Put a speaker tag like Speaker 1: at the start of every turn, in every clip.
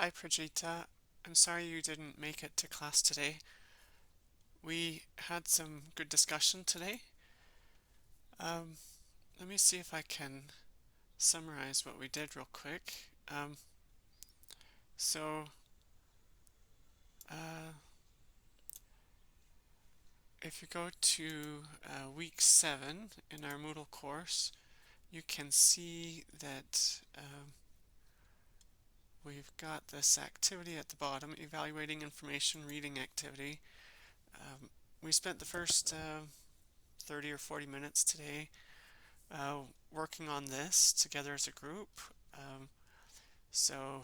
Speaker 1: Hi Prajita, I'm sorry you didn't make it to class today. We had some good discussion today. Um, Let me see if I can summarize what we did real quick. So, uh, if you go to week 7 in our Moodle course, you can see that we've got this activity at the bottom, evaluating information reading activity. We spent the first 30 or 40 minutes today uh, working on this together as a group. Um, so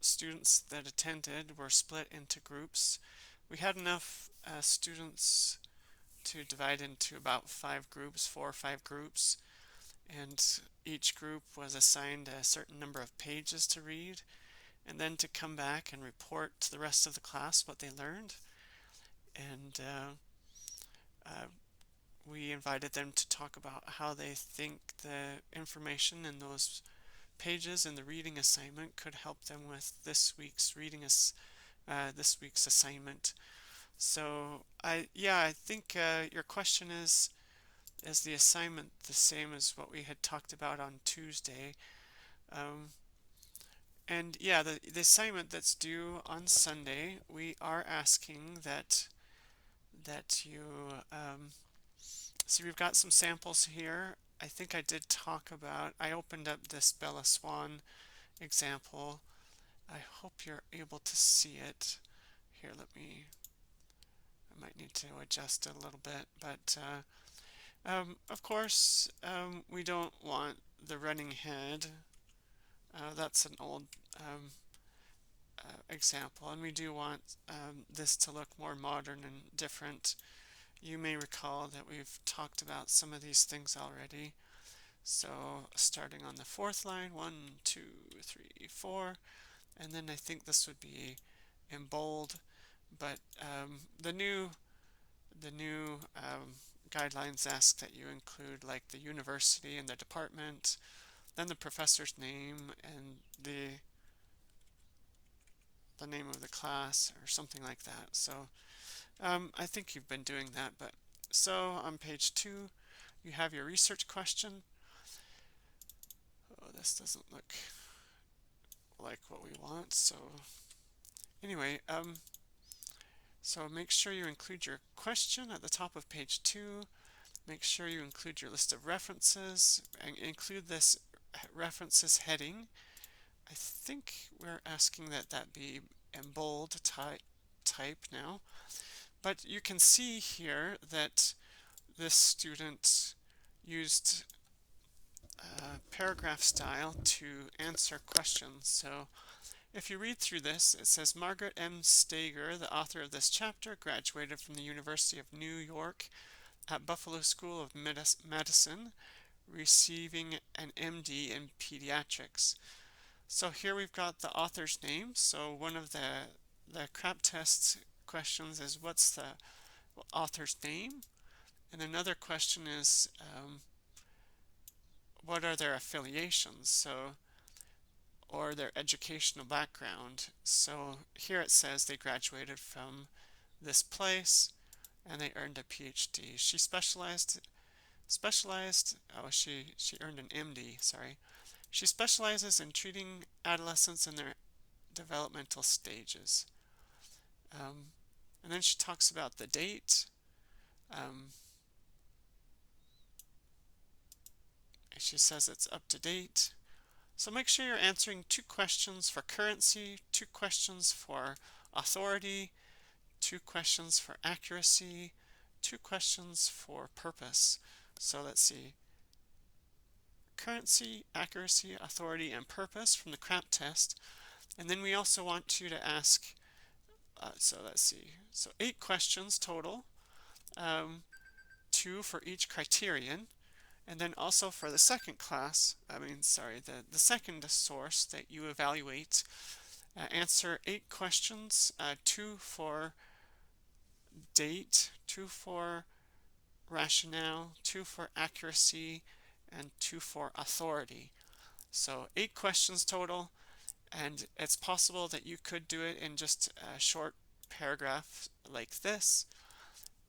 Speaker 1: students that attended were split into groups. We had enough students to divide into about 5 groups, 4 or 5 groups, and each group was assigned a certain number of pages to read, and then to come back and report to the rest of the class what they learned. And uh, we invited them to talk about how they think the information in those pages in the reading assignment could help them with this week's assignment. So I think your question is the assignment the same as what we had talked about on Tuesday? Um, and yeah, the assignment that's due on Sunday, we are asking that you see, we've got some samples here. I think I did talk about, I opened up this Bella Swan example. I hope you're able to see it. Here, I might need to adjust it a little bit, but of course, we don't want the running head. That's an old example, and we do want this to look more modern and different. You may recall that we've talked about some of these things already. So starting on the 4th line, 1, 2, 3, 4, and then I think this would be in bold, but the new guidelines ask that you include like the university and the department, then the professor's name and the name of the class or something like that. So I think you've been doing that, but so on page 2 you have your research question. Oh, this doesn't look like what we want. So anyway, so make sure you include your question at the top of page 2. Make sure you include your list of references and include this references heading. I think we're asking that be in bold type now. But you can see here that this student used paragraph style to answer questions. So if you read through this, it says Margaret M. Stager, the author of this chapter, graduated from the University of New York at Buffalo School of Medicine, receiving an MD in pediatrics. So here we've got the author's name. So one of the crap test questions is what's the author's name? And another question is what are their affiliations? So or their educational background. So here it says they graduated from this place and they earned a PhD. She she earned an MD, sorry. She specializes in treating adolescents in their developmental stages. Um, and then she talks about the date. Um, she says it's up to date. So make sure you're answering 2 questions for currency, 2 questions for authority, 2 questions for accuracy, 2 questions for purpose. So let's see. Currency, accuracy, authority, and purpose from the CRAP test. And then we also want you to ask, so let's see, so 8 questions total, 2 for each criterion. And then also for the second class, the second source that you evaluate, answer 8 questions, 2 for date, 2 for rationale, 2 for accuracy, and 2 for authority. So 8 questions total, And it's possible that you could do it in just a short paragraph like this,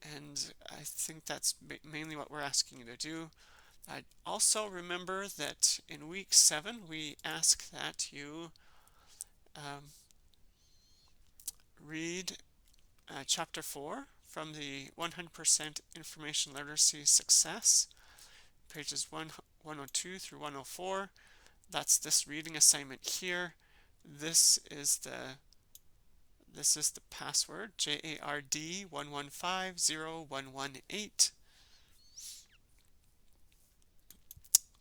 Speaker 1: and I think that's mainly what we're asking you to do. Also remember that in week 7 we ask that you um, read chapter 4 from the 100% Information Literacy Success, pages 102 through 104. That's this reading assignment here. This is the password, JARD115018.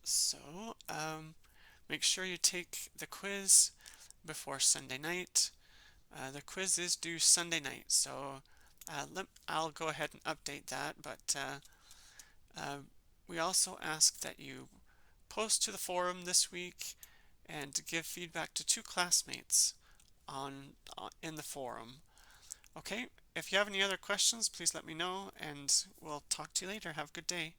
Speaker 1: So make sure you take the quiz before Sunday night. The quiz is due Sunday night, so I'll go ahead and update that, but we also ask that you post to the forum this week and give feedback to 2 classmates in the forum. Okay, if you have any other questions, please let me know, and we'll talk to you later. Have a good day.